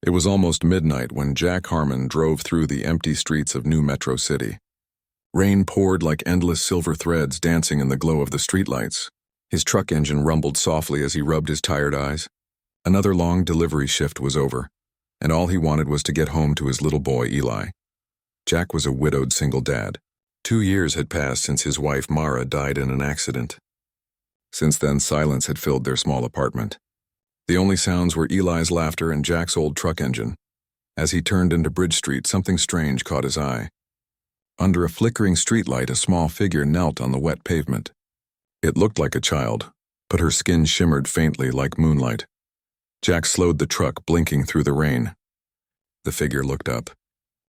It was almost midnight when Jack Harmon drove through the empty streets of New Metro City. Rain poured like endless silver threads dancing in the glow of the streetlights. His truck engine rumbled softly as he rubbed his tired eyes. Another long delivery shift was over, and all he wanted was to get home to his little boy, Eli. Jack was a widowed single dad. 2 years had passed since his wife, Mara, died in an accident. Since then, silence had filled their small apartment. The only sounds were Eli's laughter and Jack's old truck engine. As he turned into Bridge Street, something strange caught his eye. Under a flickering streetlight, a small figure knelt on the wet pavement. It looked like a child, but her skin shimmered faintly like moonlight. Jack slowed the truck, blinking through the rain. The figure looked up.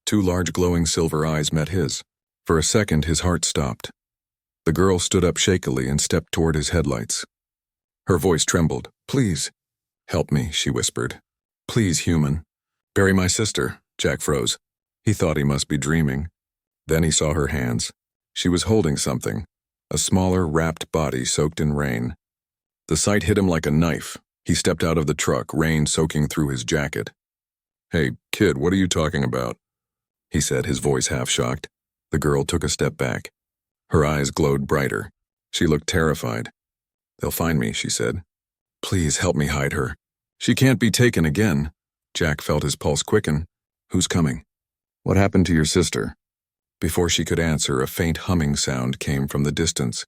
2 large glowing silver eyes met his. For a second, his heart stopped. The girl stood up shakily and stepped toward his headlights. Her voice trembled. "Please, help me," she whispered. "Please, human." "Bury my sister." Jack froze. He thought he must be dreaming. Then he saw her hands. She was holding something, a smaller, wrapped body soaked in rain. The sight hit him like a knife. He stepped out of the truck, rain soaking through his jacket. "Hey, kid, what are you talking about?" he said, his voice half shocked. The girl took a step back. Her eyes glowed brighter. She looked terrified. "They'll find me," she said. "Please help me hide her. She can't be taken again." Jack felt his pulse quicken. "Who's coming?" "What happened to your sister?" Before she could answer, a faint humming sound came from the distance.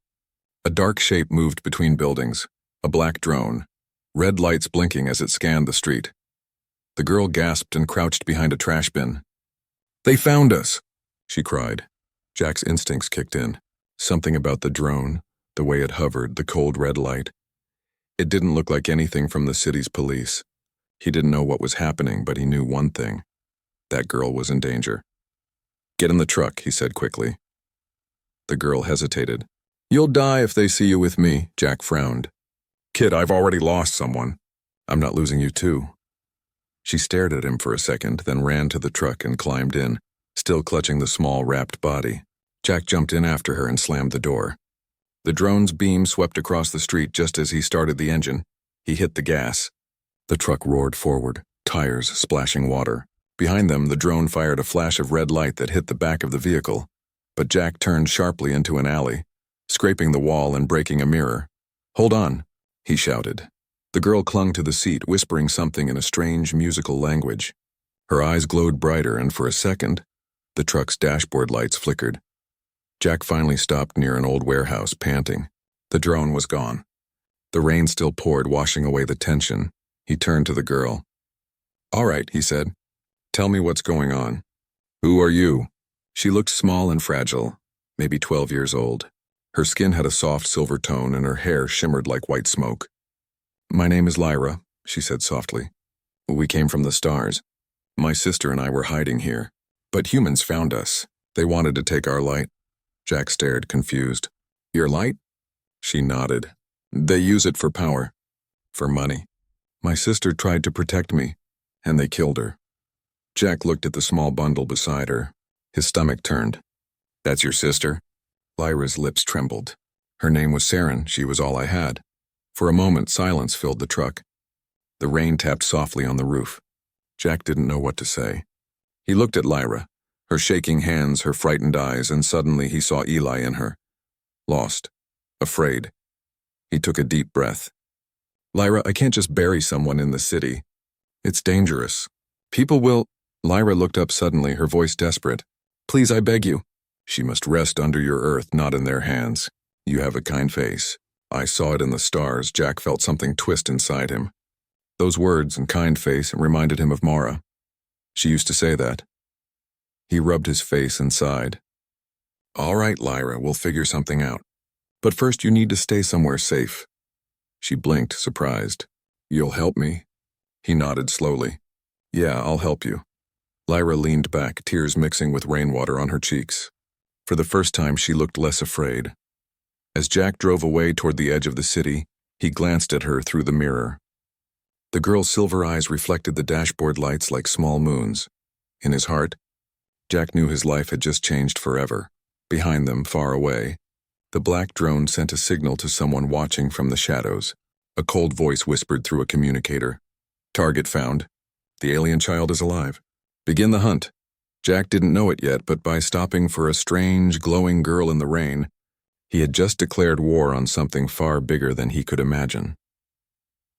A dark shape moved between buildings, a black drone, red lights blinking as it scanned the street. The girl gasped and crouched behind a trash bin. "They found us!" she cried. Jack's instincts kicked in. Something about the drone, the way it hovered, the cold red light. It didn't look like anything from the city's police. He didn't know what was happening, but he knew one thing. That girl was in danger. "Get in the truck," he said quickly. The girl hesitated. "You'll die if they see you with me," Jack frowned. "Kid, I've already lost someone. I'm not losing you too." She stared at him for a second, then ran to the truck and climbed in, still clutching the small, wrapped body. Jack jumped in after her and slammed the door. The drone's beam swept across the street just as he started the engine. He hit the gas. The truck roared forward, tires splashing water. Behind them, the drone fired a flash of red light that hit the back of the vehicle. But Jack turned sharply into an alley, scraping the wall and breaking a mirror. "Hold on," he shouted. The girl clung to the seat, whispering something in a strange musical language. Her eyes glowed brighter, and for a second, the truck's dashboard lights flickered. Jack finally stopped near an old warehouse, panting. The drone was gone. The rain still poured, washing away the tension. He turned to the girl. "All right," he said. "Tell me what's going on." "Who are you?" She looked small and fragile, maybe 12 years old. Her skin had a soft silver tone and her hair shimmered like white smoke. "My name is Lyra," she said softly. "We came from the stars. My sister and I were hiding here. But humans found us. They wanted to take our light." Jack stared, confused. "Your light?" She nodded. "They use it for power. For money. My sister tried to protect me, and they killed her." Jack looked at the small bundle beside her. His stomach turned. "That's your sister?" Lyra's lips trembled. "Her name was Saren. She was all I had." For a moment, silence filled the truck. The rain tapped softly on the roof. Jack didn't know what to say. He looked at Lyra, her shaking hands, her frightened eyes, and suddenly he saw Eli in her. Lost. Afraid. He took a deep breath. "Lyra, I can't just bury someone in the city. It's dangerous. People will—" Lyra looked up suddenly, her voice desperate. "Please, I beg you." "She must rest under your earth, not in their hands. You have a kind face. I saw it in the stars." Jack felt something twist inside him. Those words and kind face reminded him of Mara. She used to say that. He rubbed his face and sighed. "All right, Lyra, we'll figure something out. But first you need to stay somewhere safe." She blinked, surprised. "You'll help me?" He nodded slowly. "Yeah, I'll help you." Lyra leaned back, tears mixing with rainwater on her cheeks. For the first time, she looked less afraid. As Jack drove away toward the edge of the city, he glanced at her through the mirror. The girl's silver eyes reflected the dashboard lights like small moons. In his heart, Jack knew his life had just changed forever. Behind them, far away, the black drone sent a signal to someone watching from the shadows. A cold voice whispered through a communicator. "Target found. The alien child is alive. Begin the hunt. Jack didn't know it yet, but by stopping for a strange, glowing girl in the rain, he had just declared war on something far bigger than he could imagine.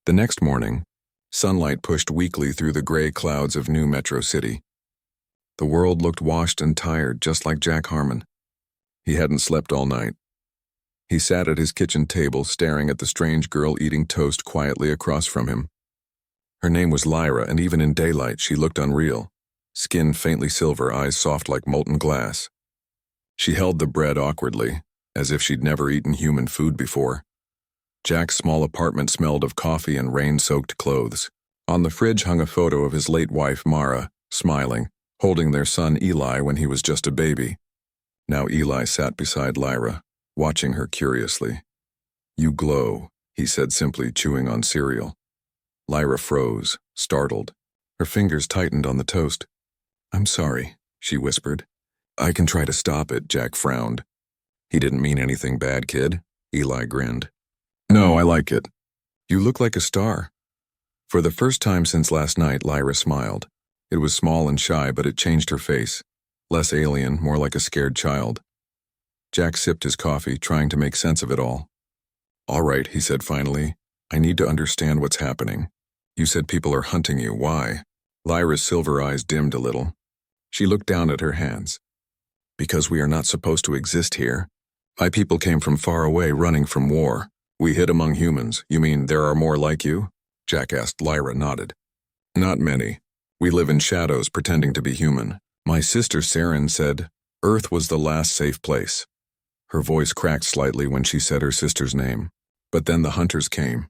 The next morning, sunlight pushed weakly through the gray clouds of New Metro City. The world looked washed and tired, just like Jack Harmon. He hadn't slept all night. He sat at his kitchen table, staring at the strange girl eating toast quietly across from him. Her name was Lyra, and even in daylight she looked unreal. Skin faintly silver, eyes soft like molten glass. She held the bread awkwardly, as if she'd never eaten human food before. Jack's small apartment smelled of coffee and rain-soaked clothes. On the fridge hung a photo of his late wife, Mara, smiling, holding their son Eli when he was just a baby. Now Eli sat beside Lyra, watching her curiously. "You glow," he said simply, chewing on cereal. Lyra froze, startled. Her fingers tightened on the toast. "I'm sorry," she whispered. "I can try to stop it," Jack frowned. "He didn't mean anything bad, kid." Eli grinned. "No, I like it. You look like a star." For the first time since last night, Lyra smiled. It was small and shy, but it changed her face. Less alien, more like a scared child. Jack sipped his coffee, trying to make sense of it all. "All right," he said finally. "I need to understand what's happening. You said people are hunting you. Why?" Lyra's silver eyes dimmed a little. She looked down at her hands. "Because we are not supposed to exist here. My people came from far away, running from war. We hid among humans. You mean there are more like you?" Jack asked. Lyra nodded. "Not many. We live in shadows, pretending to be human. My sister Saren said Earth was the last safe place." Her voice cracked slightly when she said her sister's name. "But then the hunters came.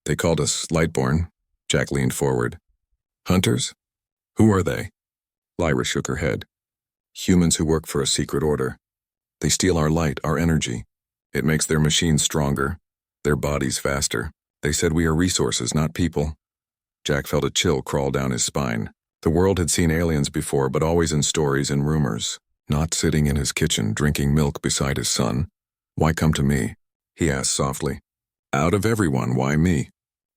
They called us Lightborn." Jack leaned forward. "Hunters? Who are they?" Lyra shook her head. "Humans who work for a secret order. They steal our light, our energy. It makes their machines stronger, their bodies faster. They said we are resources, not people." Jack felt a chill crawl down his spine. The world had seen aliens before, but always in stories and rumors, not sitting in his kitchen drinking milk beside his son. "Why come to me?" he asked softly. "Out of everyone, why me?"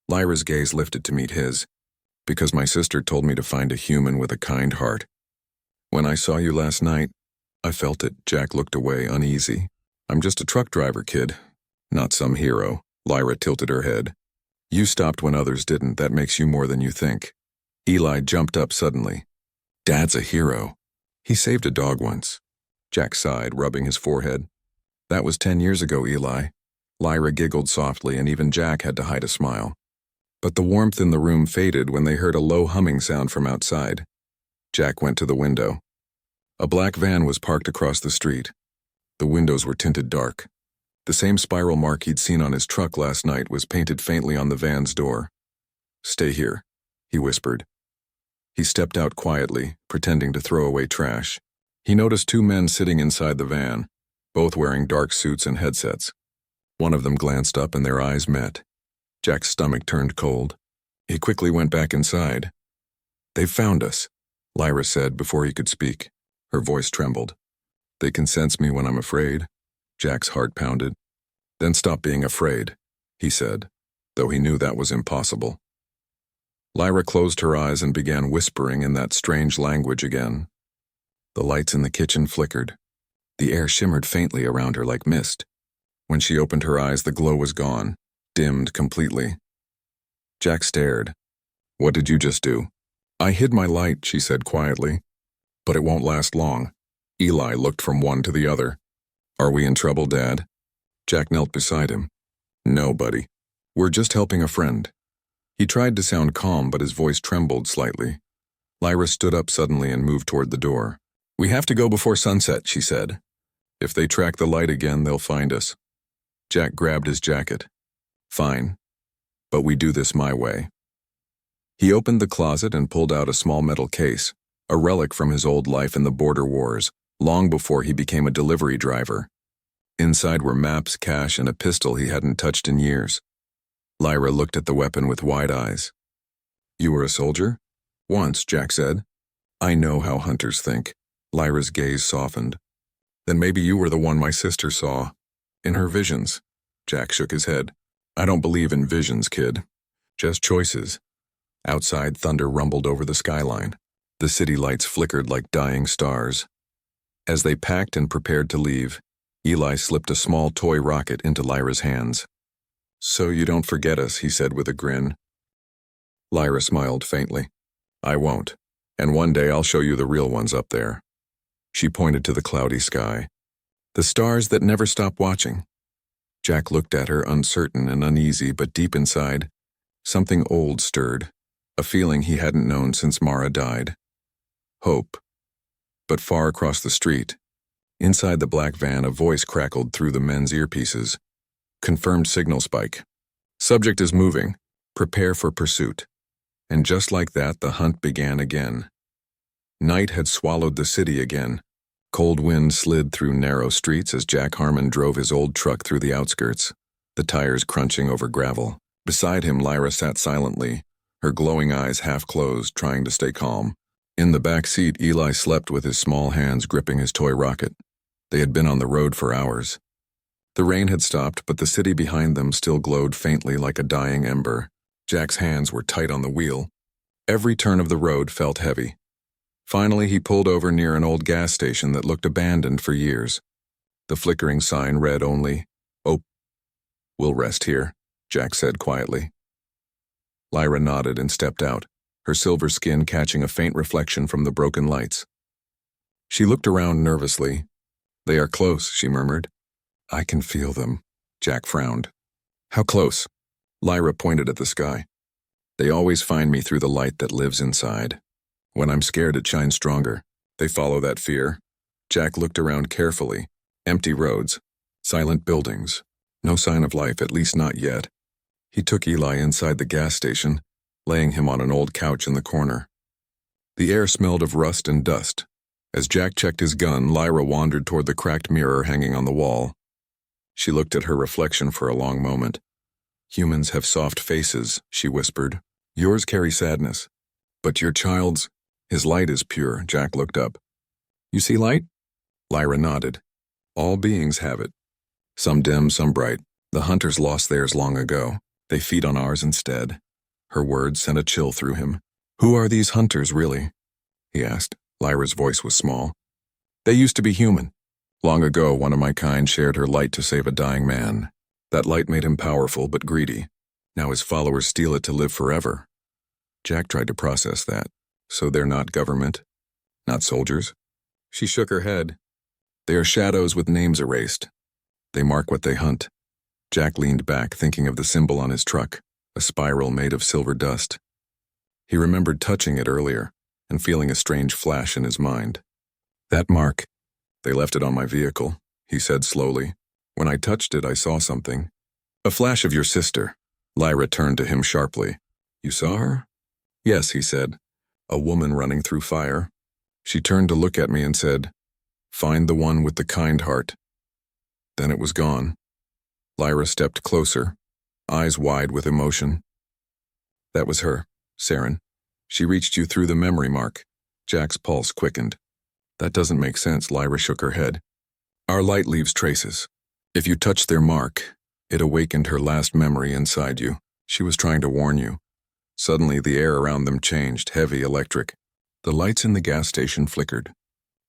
Lyra's gaze lifted to meet his. "Because my sister told me to find a human with a kind heart. When I saw you last night, I felt it." Jack looked away, uneasy. "I'm just a truck driver, kid. Not some hero." Lyra tilted her head. "You stopped when others didn't. That makes you more than you think." Eli jumped up suddenly. "Dad's a hero. He saved a dog once." Jack sighed, rubbing his forehead. "That was 10 years ago, Eli." Lyra giggled softly, and even Jack had to hide a smile. But the warmth in the room faded when they heard a low humming sound from outside. Jack went to the window. A black van was parked across the street. The windows were tinted dark. The same spiral mark he'd seen on his truck last night was painted faintly on the van's door. "Stay here," he whispered. He stepped out quietly, pretending to throw away trash. He noticed 2 men sitting inside the van, both wearing dark suits and headsets. One of them glanced up and their eyes met. Jack's stomach turned cold. He quickly went back inside. "They've found us," Lyra said before he could speak. Her voice trembled. "They can sense me when I'm afraid." Jack's heart pounded. "Then stop being afraid," he said, though he knew that was impossible. Lyra closed her eyes and began whispering in that strange language again. The lights in the kitchen flickered. The air shimmered faintly around her like mist. When she opened her eyes, the glow was gone, dimmed completely. Jack stared. "What did you just do?" "I hid my light," she said quietly. "But it won't last long." Eli looked from one to the other. "Are we in trouble, Dad?" Jack knelt beside him. "No, buddy. We're just helping a friend." He tried to sound calm, but his voice trembled slightly. Lyra stood up suddenly and moved toward the door. "We have to go before sunset," she said. "If they track the light again, they'll find us." Jack grabbed his jacket. "Fine. But we do this my way." He opened the closet and pulled out a small metal case, a relic from his old life in the border wars, long before he became a delivery driver. Inside were maps, cash, and a pistol he hadn't touched in years. Lyra looked at the weapon with wide eyes. "You were a soldier?" "Once," Jack said. "I know how hunters think." Lyra's gaze softened. "Then maybe you were the one my sister saw. In her visions." Jack shook his head. "I don't believe in visions, kid. Just choices. Outside, thunder rumbled over the skyline. The city lights flickered like dying stars. As they packed and prepared to leave, Eli slipped a small toy rocket into Lyra's hands. "So you don't forget us," he said with a grin. Lyra smiled faintly. "I won't. And one day I'll show you the real ones up there." She pointed to the cloudy sky. "The stars that never stop watching." Jack looked at her, uncertain and uneasy, but deep inside, something old stirred, a feeling he hadn't known since Mara died. Hope. But far across the street, inside the black van, a voice crackled through the men's earpieces. "Confirmed signal spike. Subject is moving. Prepare for pursuit." And just like that, the hunt began again. Night had swallowed the city again. Cold wind slid through narrow streets as Jack Harmon drove his old truck through the outskirts, the tires crunching over gravel. Beside him, Lyra sat silently, her glowing eyes half closed, trying to stay calm. In the back seat, Eli slept with his small hands gripping his toy rocket. They had been on the road for hours. The rain had stopped, but the city behind them still glowed faintly like a dying ember. Jack's hands were tight on the wheel. Every turn of the road felt heavy. Finally, he pulled over near an old gas station that looked abandoned for years. The flickering sign read only, "Oh, we'll rest here," Jack said quietly. Lyra nodded and stepped out, her silver skin catching a faint reflection from the broken lights. She looked around nervously. "They are close," she murmured. "I can feel them," Jack frowned. "How close?" Lyra pointed at the sky. "They always find me through the light that lives inside. When I'm scared, it shines stronger. They follow that fear." Jack looked around carefully. Empty roads, silent buildings, no sign of life, at least not yet. He took Eli inside the gas station, laying him on an old couch in the corner. The air smelled of rust and dust. As Jack checked his gun, Lyra wandered toward the cracked mirror hanging on the wall. She looked at her reflection for a long moment. "Humans have soft faces," she whispered. "Yours carry sadness. But your child's, his light is pure." Jack looked up. "You see light?" Lyra nodded. "All beings have it. Some dim, some bright. The hunters lost theirs long ago. They feed on ours instead." Her words sent a chill through him. "Who are these hunters, really?" he asked. Lyra's voice was small. "They used to be human. Long ago, one of my kind shared her light to save a dying man. That light made him powerful but greedy. Now his followers steal it to live forever." Jack tried to process that. "So they're not government? Not soldiers?" She shook her head. "They are shadows with names erased. They mark what they hunt." Jack leaned back, thinking of the symbol on his truck, a spiral made of silver dust. He remembered touching it earlier and feeling a strange flash in his mind. "That mark, they left it on my vehicle," he said slowly. "When I touched it, I saw something. A flash of your sister." Lyra turned to him sharply. "You saw her?" "Yes," he said. "A woman running through fire." She turned to look at me and said, "Find the one with the kind heart." Then it was gone. Lyra stepped closer, eyes wide with emotion. "That was her, Saren. She reached you through the memory mark." Jack's pulse quickened. "That doesn't make sense." Lyra shook her head. "Our light leaves traces. If you touched their mark, it awakened her last memory inside you. She was trying to warn you." Suddenly, the air around them changed, heavy, electric. The lights in the gas station flickered.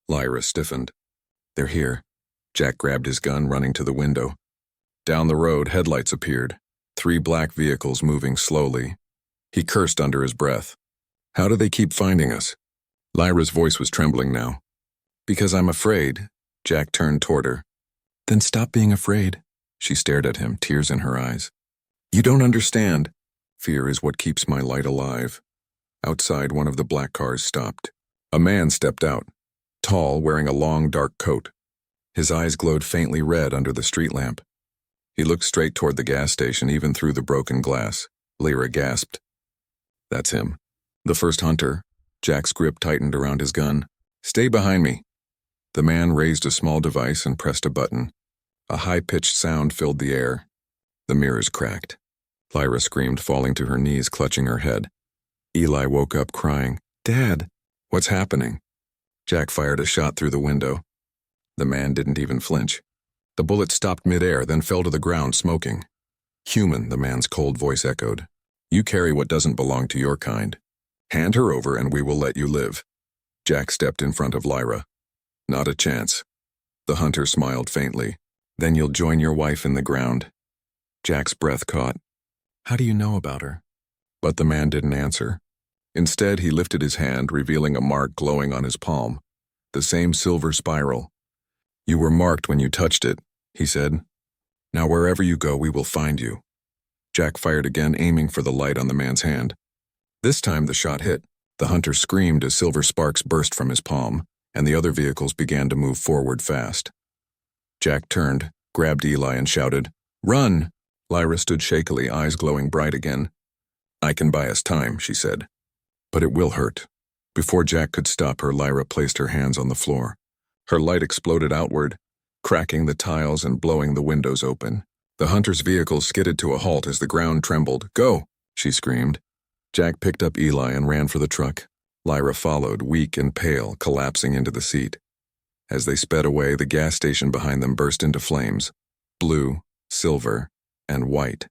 Lyra stiffened. "They're here." Jack grabbed his gun, running to the window. Down the road, headlights appeared, 3 black vehicles moving slowly. He cursed under his breath. "How do they keep finding us?" Lyra's voice was trembling now. "Because I'm afraid." Jack turned toward her. "Then stop being afraid." She stared at him, tears in her eyes. "You don't understand. Fear is what keeps my light alive." Outside, one of the black cars stopped. A man stepped out, tall, wearing a long, dark coat. His eyes glowed faintly red under the street lamp. He looked straight toward the gas station, even through the broken glass. Lyra gasped. "That's him. The first hunter." Jack's grip tightened around his gun. "Stay behind me." The man raised a small device and pressed a button. A high-pitched sound filled the air. The mirrors cracked. Lyra screamed, falling to her knees, clutching her head. Eli woke up, crying, "Dad, what's happening?" Jack fired a shot through the window. The man didn't even flinch. The bullet stopped midair, then fell to the ground, smoking. "Human," the man's cold voice echoed. You carry what doesn't belong to your kind. Hand her over and we will let you live. Jack stepped in front of Lyra. Not a chance. The hunter smiled faintly. Then you'll join your wife in the ground. Jack's breath caught. How do you know about her? But the man didn't answer. Instead, he lifted his hand, revealing a mark glowing on his palm. The same silver spiral. You were marked when you touched it, he said. Now wherever you go, we will find you. Jack fired again, aiming for the light on the man's hand. This time the shot hit. The hunter screamed as silver sparks burst from his palm, and the other vehicles began to move forward fast. Jack turned, grabbed Eli, and shouted, "Run!" Lyra stood shakily, eyes glowing bright again. I can buy us time, she said. But it will hurt. Before Jack could stop her, Lyra placed her hands on the floor. Her light exploded outward, cracking the tiles and blowing the windows open. The hunter's vehicle skidded to a halt as the ground trembled. Go, she screamed. Jack picked up Eli and ran for the truck. Lyra followed, weak and pale, collapsing into the seat. As they sped away, the gas station behind them burst into flames. Blue, silver, and white.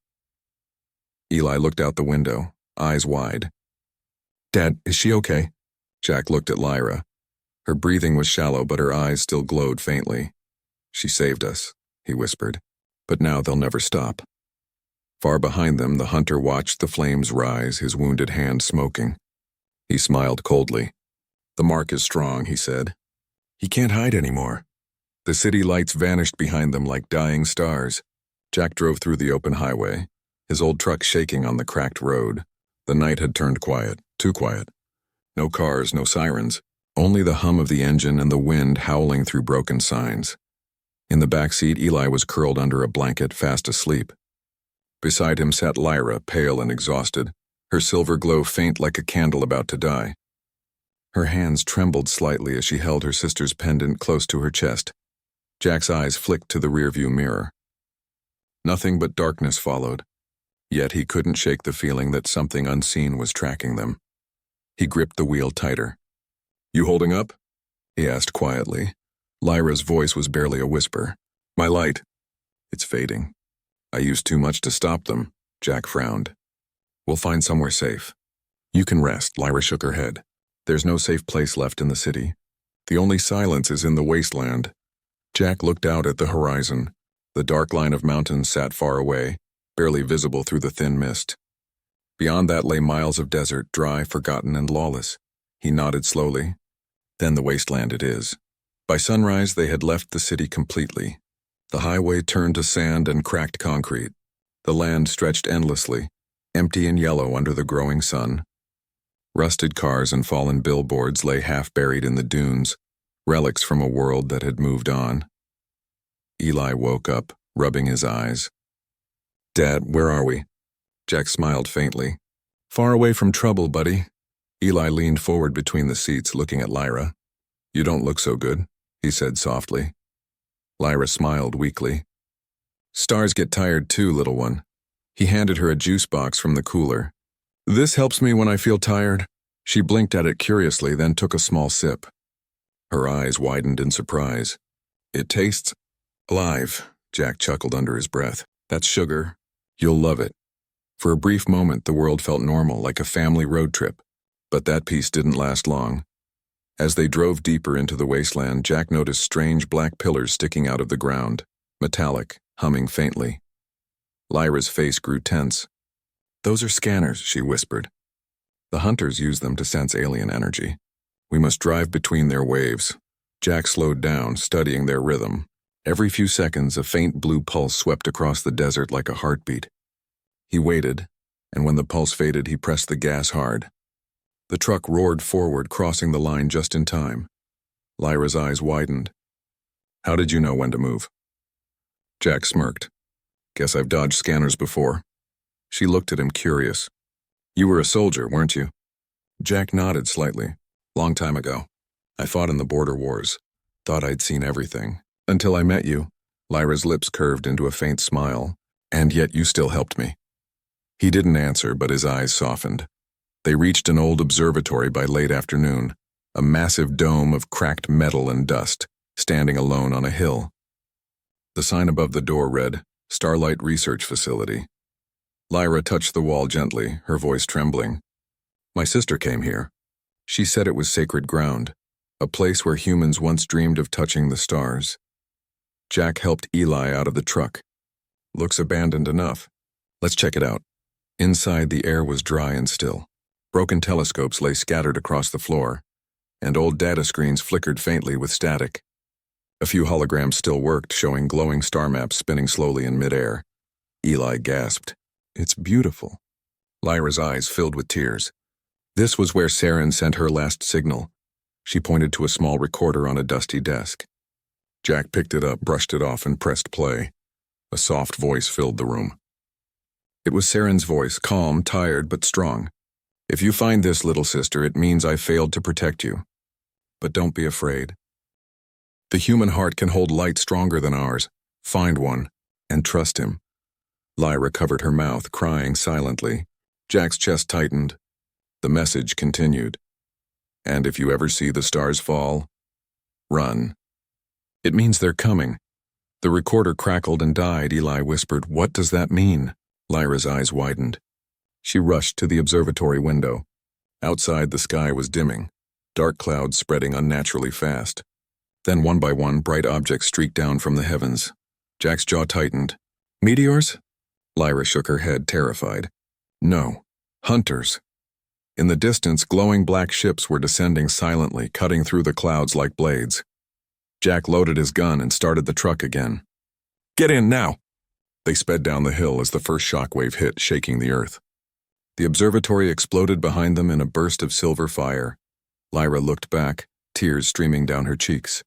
Eli looked out the window, eyes wide. Dad, is she okay? Jack looked at Lyra. Her breathing was shallow, but her eyes still glowed faintly. She saved us, he whispered. But now they'll never stop. Far behind them, the hunter watched the flames rise, his wounded hand smoking. He smiled coldly. The mark is strong, he said. He can't hide anymore. The city lights vanished behind them like dying stars. Jack drove through the open highway, his old truck shaking on the cracked road. The night had turned quiet, too quiet. No cars, no sirens, only the hum of the engine and the wind howling through broken signs. In the back seat, Eli was curled under a blanket, fast asleep. Beside him sat Lyra, pale and exhausted, her silver glow faint like a candle about to die. Her hands trembled slightly as she held her sister's pendant close to her chest. Jack's eyes flicked to the rearview mirror. Nothing but darkness followed, yet he couldn't shake the feeling that something unseen was tracking them. He gripped the wheel tighter. You holding up? He asked quietly. Lyra's voice was barely a whisper. My light. It's fading. I used too much to stop them, Jack frowned. We'll find somewhere safe. You can rest, Lyra shook her head. There's no safe place left in the city. The only silence is in the wasteland. Jack looked out at the horizon. The dark line of mountains sat far away, barely visible through the thin mist. Beyond that lay miles of desert, dry, forgotten, and lawless. He nodded slowly. Then the wasteland it is. By sunrise, they had left the city completely. The highway turned to sand and cracked concrete. The land stretched endlessly, empty and yellow under the growing sun. Rusted cars and fallen billboards lay half-buried in the dunes, relics from a world that had moved on. Eli woke up, rubbing his eyes. Dad, where are we? Jack smiled faintly. Far away from trouble, buddy. Eli leaned forward between the seats, looking at Lyra. You don't look so good, he said softly. Lyra smiled weakly. Stars get tired too, little one. He handed her a juice box from the cooler. This helps me when I feel tired. She blinked at it curiously, then took a small sip. Her eyes widened in surprise. It tastes alive, Jack chuckled under his breath. That's sugar. You'll love it. For a brief moment, the world felt normal, like a family road trip. But that peace didn't last long. As they drove deeper into the wasteland, Jack noticed strange black pillars sticking out of the ground, metallic, humming faintly. Lyra's face grew tense. Those are scanners, she whispered. The hunters use them to sense alien energy. We must drive between their waves. Jack slowed down, studying their rhythm. Every few seconds, a faint blue pulse swept across the desert like a heartbeat. He waited, and when the pulse faded, he pressed the gas hard. The truck roared forward, crossing the line just in time. Lyra's eyes widened. How did you know when to move? Jack smirked. Guess I've dodged scanners before. She looked at him, curious. You were a soldier, weren't you? Jack nodded slightly. Long time ago. I fought in the border wars. Thought I'd seen everything. Until I met you. Lyra's lips curved into a faint smile. And yet you still helped me. He didn't answer, but his eyes softened. They reached an old observatory by late afternoon, a massive dome of cracked metal and dust, standing alone on a hill. The sign above the door read, Starlight Research Facility. Lyra touched the wall gently, her voice trembling. My sister came here. She said it was sacred ground, a place where humans once dreamed of touching the stars. Jack helped Eli out of the truck. Looks abandoned enough. Let's check it out. Inside, the air was dry and still. Broken telescopes lay scattered across the floor, and old data screens flickered faintly with static. A few holograms still worked, showing glowing star maps spinning slowly in midair. Eli gasped. It's beautiful. Lyra's eyes filled with tears. This was where Saren sent her last signal. She pointed to a small recorder on a dusty desk. Jack picked it up, brushed it off, and pressed play. A soft voice filled the room. It was Saren's voice, calm, tired, but strong. If you find this, little sister, it means I failed to protect you. But don't be afraid. The human heart can hold light stronger than ours. Find one, and trust him. Lyra covered her mouth, crying silently. Jack's chest tightened. The message continued. And if you ever see the stars fall, run. It means they're coming. The recorder crackled and died. Eli whispered, What does that mean? Lyra's eyes widened. She rushed to the observatory window. Outside, the sky was dimming, dark clouds spreading unnaturally fast. Then one by one, bright objects streaked down from the heavens. Jack's jaw tightened. Meteors? Lyra shook her head, terrified. No, hunters. In the distance, glowing black ships were descending silently, cutting through the clouds like blades. Jack loaded his gun and started the truck again. Get in now! They sped down the hill as the first shockwave hit, shaking the earth. The observatory exploded behind them in a burst of silver fire. Lyra looked back, tears streaming down her cheeks.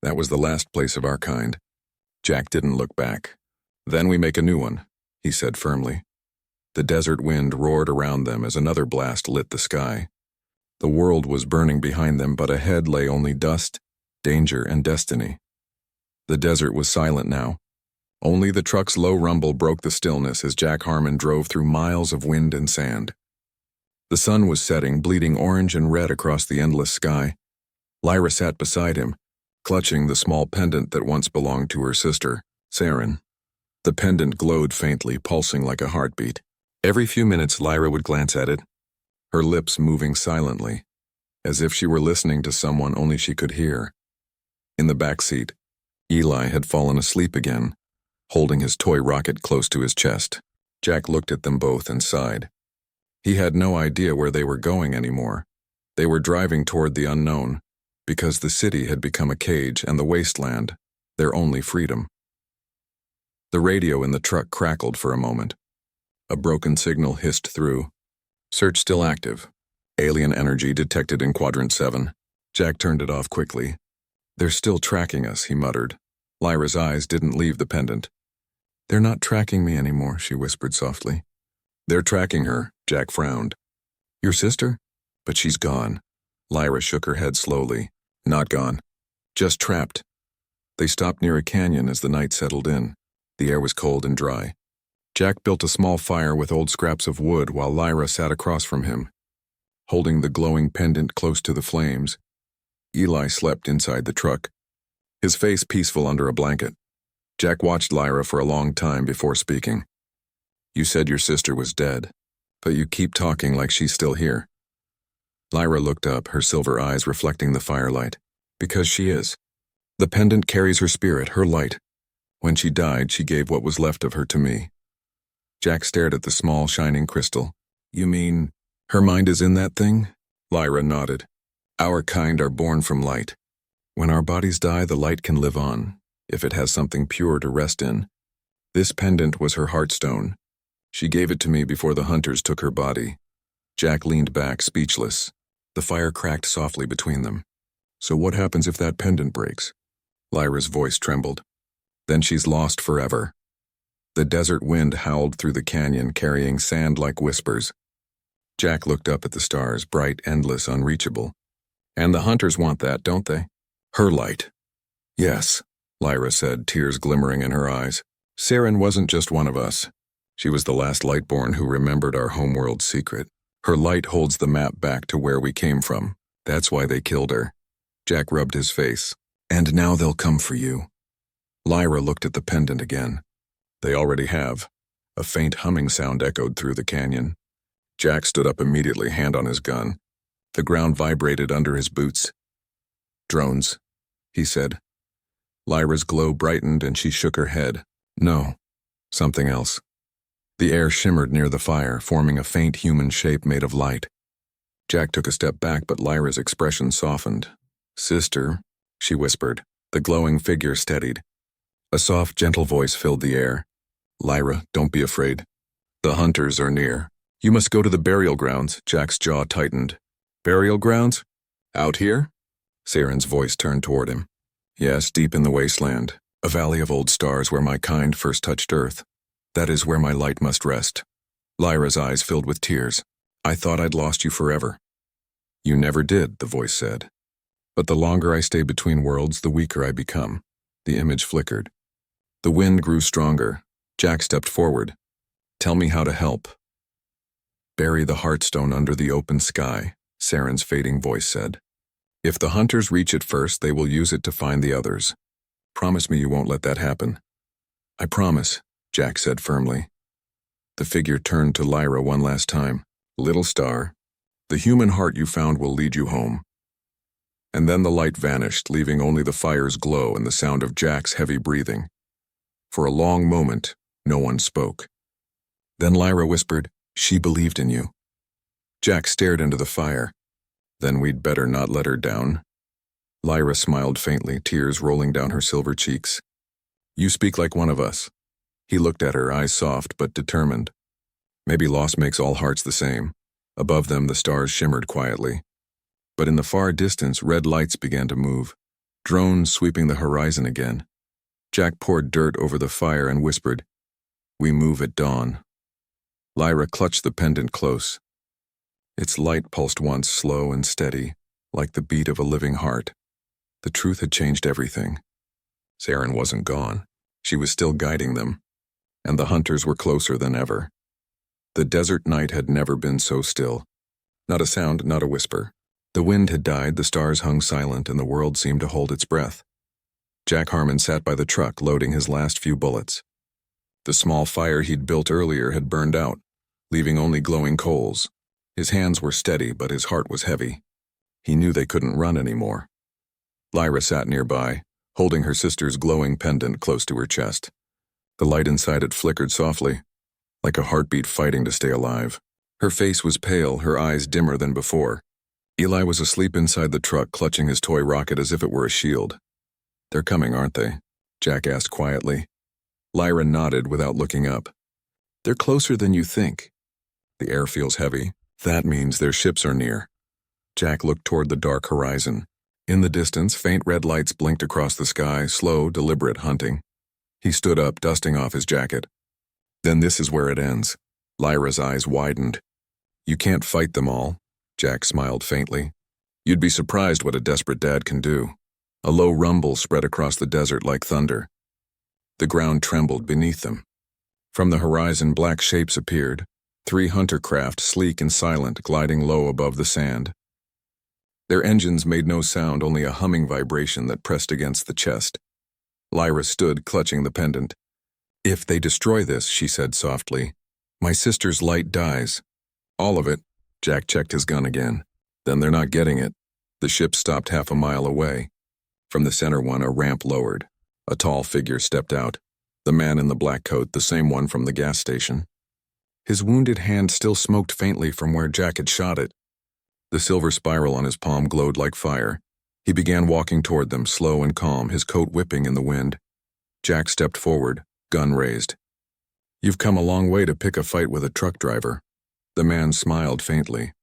That was the last place of our kind. Jack didn't look back. Then we make a new one, he said firmly. The desert wind roared around them as another blast lit the sky. The world was burning behind them, but ahead lay only dust, danger, and destiny. The desert was silent now. Only the truck's low rumble broke the stillness as Jack Harmon drove through miles of wind and sand. The sun was setting, bleeding orange and red across the endless sky. Lyra sat beside him, clutching the small pendant that once belonged to her sister, Saren. The pendant glowed faintly, pulsing like a heartbeat. Every few minutes, Lyra would glance at it, her lips moving silently, as if she were listening to someone only she could hear. In the back seat, Eli had fallen asleep again, holding his toy rocket close to his chest. Jack looked at them both and sighed. He had no idea where they were going anymore. They were driving toward the unknown, because the city had become a cage and the wasteland, their only freedom. The radio in the truck crackled for a moment. A broken signal hissed through. Search still active. Alien energy detected in Quadrant 7. Jack turned it off quickly. They're still tracking us, he muttered. Lyra's eyes didn't leave the pendant. They're not tracking me anymore, she whispered softly. They're tracking her, Jack frowned. Your sister? But she's gone. Lyra shook her head slowly. Not gone. Just trapped. They stopped near a canyon as the night settled in. The air was cold and dry. Jack built a small fire with old scraps of wood while Lyra sat across from him, holding the glowing pendant close to the flames. Eli slept inside the truck, his face peaceful under a blanket. Jack watched Lyra for a long time before speaking. You said your sister was dead, but you keep talking like she's still here. Lyra looked up, her silver eyes reflecting the firelight. Because she is. The pendant carries her spirit, her light. When she died, she gave what was left of her to me. Jack stared at the small, shining crystal. You mean, her mind is in that thing? Lyra nodded. Our kind are born from light. When our bodies die, the light can live on, if it has something pure to rest in. This pendant was her heartstone. She gave it to me before the hunters took her body. Jack leaned back, speechless. The fire cracked softly between them. So what happens if that pendant breaks? Lyra's voice trembled. Then she's lost forever. The desert wind howled through the canyon, carrying sand like whispers. Jack looked up at the stars, bright, endless, unreachable. And the hunters want that, don't they? Her light. Yes, Lyra said, tears glimmering in her eyes. Saren wasn't just one of us. She was the last Lightborn who remembered our homeworld's secret. Her light holds the map back to where we came from. That's why they killed her. Jack rubbed his face. And now they'll come for you. Lyra looked at the pendant again. They already have. A faint humming sound echoed through the canyon. Jack stood up immediately, hand on his gun. The ground vibrated under his boots. "Drones," he said. Lyra's glow brightened and she shook her head. "No, something else." The air shimmered near the fire, forming a faint human shape made of light. Jack took a step back, but Lyra's expression softened. "Sister," she whispered. The glowing figure steadied. A soft, gentle voice filled the air. "Lyra, don't be afraid. The hunters are near. You must go to the burial grounds." Jack's jaw tightened. "Burial grounds? Out here?" Saren's voice turned toward him. "Yes, deep in the wasteland, a valley of old stars where my kind first touched earth. That is where my light must rest." Lyra's eyes filled with tears. "I thought I'd lost you forever." "You never did," the voice said. "But the longer I stay between worlds, the weaker I become." The image flickered. The wind grew stronger. Jack stepped forward. "Tell me how to help." "Bury the heartstone under the open sky," Saren's fading voice said. "If the hunters reach it first, they will use it to find the others. Promise me you won't let that happen." "I promise," Jack said firmly. The figure turned to Lyra one last time. "Little star, the human heart you found will lead you home." And then the light vanished, leaving only the fire's glow and the sound of Jack's heavy breathing. For a long moment, no one spoke. Then Lyra whispered, "She believed in you." Jack stared into the fire. "Then we'd better not let her down." Lyra smiled faintly, tears rolling down her silver cheeks. "You speak like one of us." He looked at her, eyes soft but determined. Maybe loss makes all hearts the same. Above them, the stars shimmered quietly. But in the far distance, red lights began to move, drones sweeping the horizon again. Jack poured dirt over the fire and whispered, "We move at dawn." Lyra clutched the pendant close. Its light pulsed once, slow and steady, like the beat of a living heart. The truth had changed everything. Saren wasn't gone. She was still guiding them. And the hunters were closer than ever. The desert night had never been so still. Not a sound, not a whisper. The wind had died, the stars hung silent, and the world seemed to hold its breath. Jack Harmon sat by the truck, loading his last few bullets. The small fire he'd built earlier had burned out, leaving only glowing coals. His hands were steady, but his heart was heavy. He knew they couldn't run anymore. Lyra sat nearby, holding her sister's glowing pendant close to her chest. The light inside it flickered softly, like a heartbeat fighting to stay alive. Her face was pale, her eyes dimmer than before. Eli was asleep inside the truck, clutching his toy rocket as if it were a shield. "They're coming, aren't they?" Jack asked quietly. Lyra nodded without looking up. "They're closer than you think." "The air feels heavy. That means their ships are near." Jack looked toward the dark horizon. In the distance, faint red lights blinked across the sky, slow, deliberate hunting. He stood up, dusting off his jacket. "Then this is where it ends." Lyra's eyes widened. "You can't fight them all." Jack smiled faintly. "You'd be surprised what a desperate dad can do." A low rumble spread across the desert like thunder. The ground trembled beneath them. From the horizon, black shapes appeared. 3 hunter craft, sleek and silent, gliding low above the sand. Their engines made no sound, only a humming vibration that pressed against the chest. Lyra stood, clutching the pendant. "If they destroy this," she said softly, "my sister's light dies." "All of it." Jack checked his gun again. "Then they're not getting it." The ship stopped half a mile away. From the center one, a ramp lowered. A tall figure stepped out. The man in the black coat, the same one from the gas station. His wounded hand still smoked faintly from where Jack had shot it. The silver spiral on his palm glowed like fire. He began walking toward them, slow and calm, his coat whipping in the wind. Jack stepped forward, gun raised. "You've come a long way to pick a fight with a truck driver." The man smiled faintly.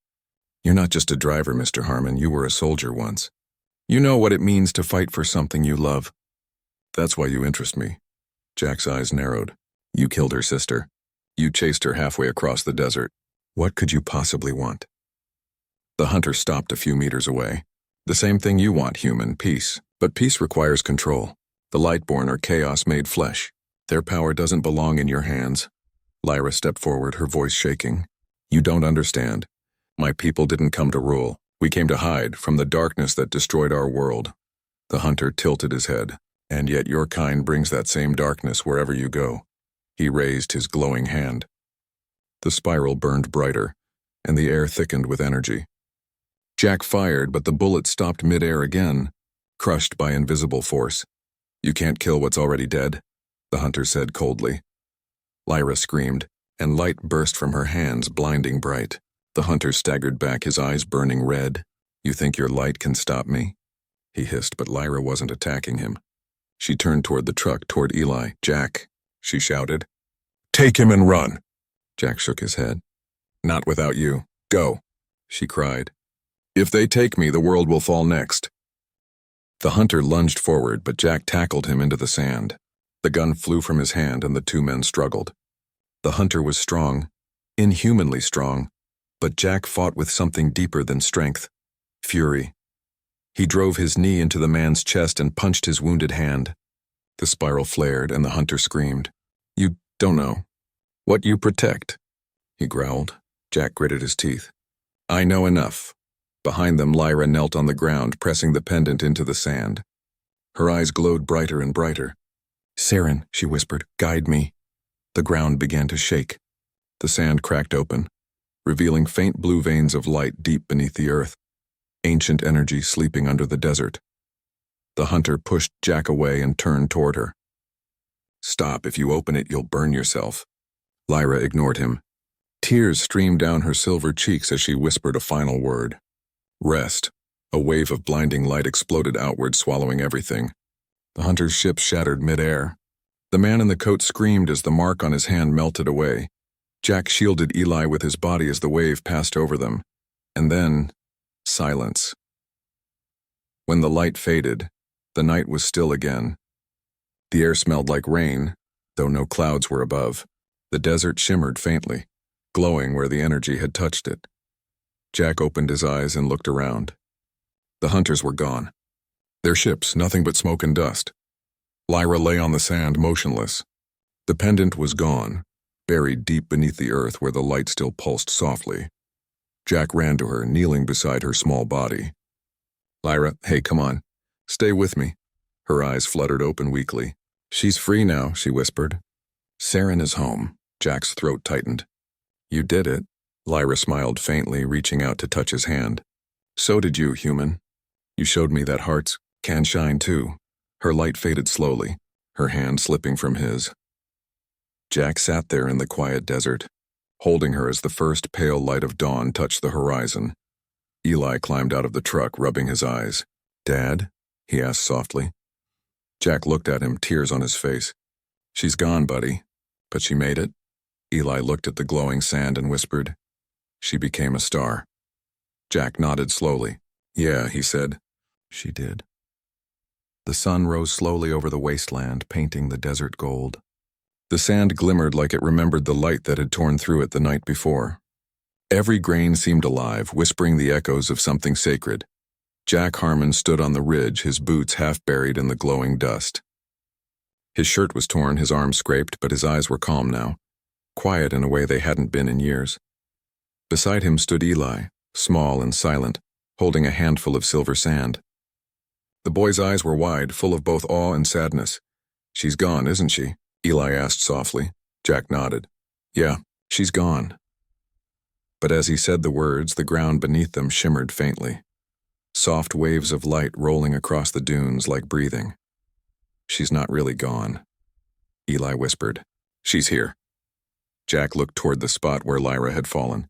"You're not just a driver, Mr. Harmon, you were a soldier once. You know what it means to fight for something you love." "That's why you interest me." Jack's eyes narrowed. "You killed her sister. You chased her halfway across the desert. What could you possibly want?" The hunter stopped a few meters away. "The same thing you want, human, peace. But peace requires control. The Lightborn are chaos made flesh. Their power doesn't belong in your hands." Lyra stepped forward, her voice shaking. "You don't understand. My people didn't come to rule. We came to hide from the darkness that destroyed our world." The hunter tilted his head. "And yet your kind brings that same darkness wherever you go." He raised his glowing hand. The spiral burned brighter, and the air thickened with energy. Jack fired, but the bullet stopped mid-air again, crushed by invisible force. "You can't kill what's already dead," the hunter said coldly. Lyra screamed, and light burst from her hands, blinding bright. The hunter staggered back, his eyes burning red. "You think your light can stop me?" he hissed, but Lyra wasn't attacking him. She turned toward the truck, toward Eli. "Jack," she shouted. "Take him and run." Jack shook his head. "Not without you. Go," she cried. "If they take me, the world will fall next." The hunter lunged forward, but Jack tackled him into the sand. The gun flew from his hand, and the two men struggled. The hunter was strong, inhumanly strong, but Jack fought with something deeper than strength: fury. He drove his knee into the man's chest and punched his wounded hand. The spiral flared, and the hunter screamed. "You don't know what you protect," he growled. Jack gritted his teeth. "I know enough." Behind them, Lyra knelt on the ground, pressing the pendant into the sand. Her eyes glowed brighter and brighter. "Saren," she whispered, "guide me." The ground began to shake. The sand cracked open, revealing faint blue veins of light deep beneath the earth, ancient energy sleeping under the desert. The hunter pushed Jack away and turned toward her. "Stop, if you open it, you'll burn yourself." Lyra ignored him. Tears streamed down her silver cheeks as she whispered a final word. "Rest." A wave of blinding light exploded outward, swallowing everything. The hunter's ship shattered mid-air. The man in the coat screamed as the mark on his hand melted away. Jack shielded Eli with his body as the wave passed over them. And then, silence. When the light faded, the night was still again. The air smelled like rain, though no clouds were above. The desert shimmered faintly, glowing where the energy had touched it. Jack opened his eyes and looked around. The hunters were gone. Their ships, nothing but smoke and dust. Lyra lay on the sand, motionless. The pendant was gone, buried deep beneath the earth where the light still pulsed softly. Jack ran to her, kneeling beside her small body. "Lyra, hey, come on. Stay with me." Her eyes fluttered open weakly. "She's free now," she whispered. "Saren is home." Jack's throat tightened. "You did it." Lyra smiled faintly, reaching out to touch his hand. "So did you, human. You showed me that hearts can shine too." Her light faded slowly, her hand slipping from his. Jack sat there in the quiet desert, holding her as the first pale light of dawn touched the horizon. Eli climbed out of the truck, rubbing his eyes. "Dad?" he asked softly. Jack looked at him, tears on his face. "She's gone, buddy. But she made it." Eli looked at the glowing sand and whispered, "She became a star." Jack nodded slowly. "Yeah," he said. "She did." The sun rose slowly over the wasteland, painting the desert gold. The sand glimmered like it remembered the light that had torn through it the night before. Every grain seemed alive, whispering the echoes of something sacred. Jack Harmon stood on the ridge, his boots half buried in the glowing dust. His shirt was torn, his arms scraped, but his eyes were calm now, quiet in a way they hadn't been in years. Beside him stood Eli, small and silent, holding a handful of silver sand. The boy's eyes were wide, full of both awe and sadness. "She's gone, isn't she?" Eli asked softly. Jack nodded. "Yeah, she's gone." But as he said the words, the ground beneath them shimmered faintly. Soft waves of light rolling across the dunes like breathing. "She's not really gone," Eli whispered. "She's here." Jack looked toward the spot where Lyra had fallen.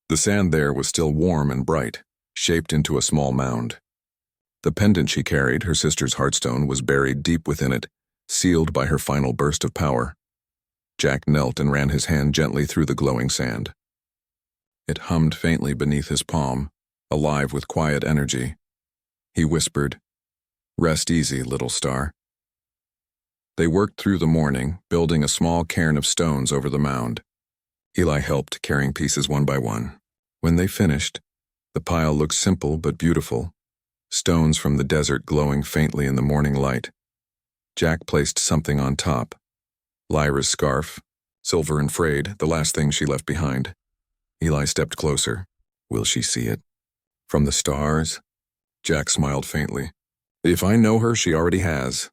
The sand there was still warm and bright, shaped into a small mound. The pendant she carried, her sister's heartstone, was buried deep within it, sealed by her final burst of power. Jack knelt and ran his hand gently through the glowing sand. It hummed faintly beneath his palm, alive with quiet energy. He whispered, "Rest easy, little star." They worked through the morning, building a small cairn of stones over the mound. Eli helped, carrying pieces one by one. When they finished, the pile looked simple but beautiful, stones from the desert glowing faintly in the morning light. Jack placed something on top. Lyra's scarf, silver and frayed, the last thing she left behind. Eli stepped closer. "Will she see it?" "From the stars?" Jack smiled faintly. "If I know her, she already has."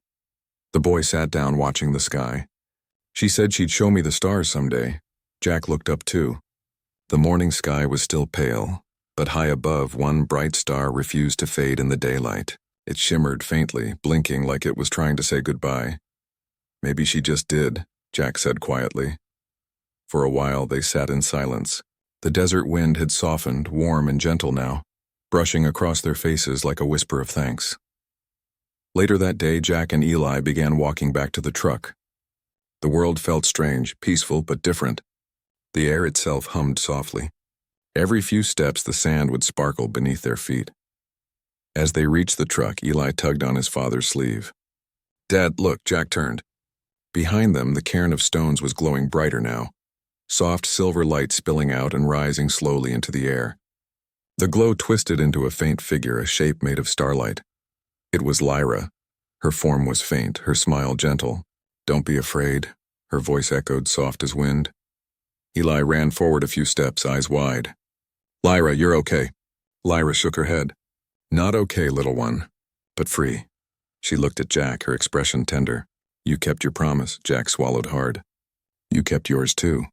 The boy sat down watching the sky. She said she'd show me the stars someday. Jack looked up too. The morning sky was still pale, but high above, one bright star refused to fade in the daylight. It shimmered faintly, blinking like it was trying to say goodbye. Maybe she just did, Jack said quietly. For a while, they sat in silence. The desert wind had softened, warm and gentle now, brushing across their faces like a whisper of thanks. Later that day, Jack and Eli began walking back to the truck. The world felt strange, peaceful but different. The air itself hummed softly. Every few steps, the sand would sparkle beneath their feet. As they reached the truck, Eli tugged on his father's sleeve. "Dad, look," Jack turned. Behind them, the cairn of stones was glowing brighter now, soft silver light spilling out and rising slowly into the air. The glow twisted into a faint figure, a shape made of starlight. It was Lyra. Her form was faint, her smile gentle. "Don't be afraid," her voice echoed soft as wind. Eli ran forward a few steps, eyes wide. "Lyra, you're okay." Lyra shook her head. "Not okay, little one, but free." She looked at Jack, her expression tender. "You kept your promise," Jack swallowed hard. "You kept yours too.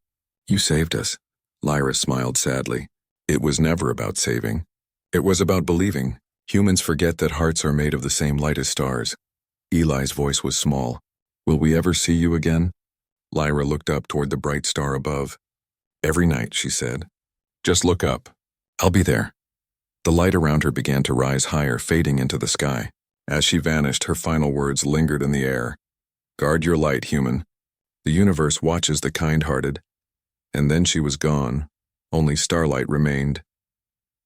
You saved us." Lyra smiled sadly. "It was never about saving. It was about believing. Humans forget that hearts are made of the same light as stars." Eli's voice was small. "Will we ever see you again?" Lyra looked up toward the bright star above. "Every night," she said. "Just look up. I'll be there." The light around her began to rise higher, fading into the sky. As she vanished, her final words lingered in the air. "Guard your light, human. The universe watches the kind-hearted." And then she was gone. Only starlight remained.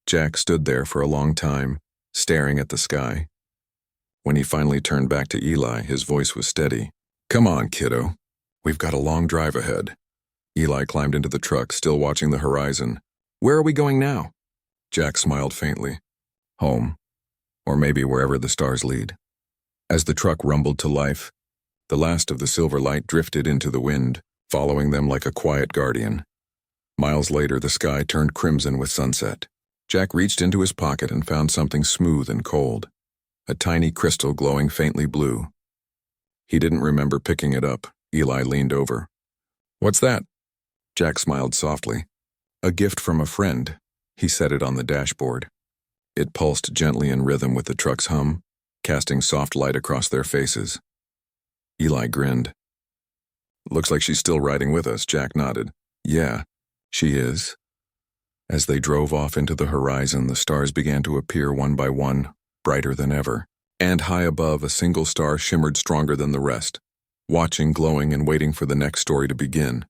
Jack stood there for a long time, staring at the sky. When he finally turned back to Eli, his voice was steady. "Come on, kiddo. We've got a long drive ahead." Eli climbed into the truck, still watching the horizon. "Where are we going now?" Jack smiled faintly. "Home. Or maybe wherever the stars lead." As the truck rumbled to life, the last of the silver light drifted into the wind, following them like a quiet guardian. Miles later, the sky turned crimson with sunset. Jack reached into his pocket and found something smooth and cold, a tiny crystal glowing faintly blue. He didn't remember picking it up. Eli leaned over. "What's that?" Jack smiled softly. "A gift from a friend." He set it on the dashboard. It pulsed gently in rhythm with the truck's hum, casting soft light across their faces. Eli grinned. "Looks like she's still riding with us," Jack nodded. "Yeah, she is." As they drove off into the horizon, the stars began to appear one by one, brighter than ever. And high above, a single star shimmered stronger than the rest, watching, glowing, and waiting for the next story to begin.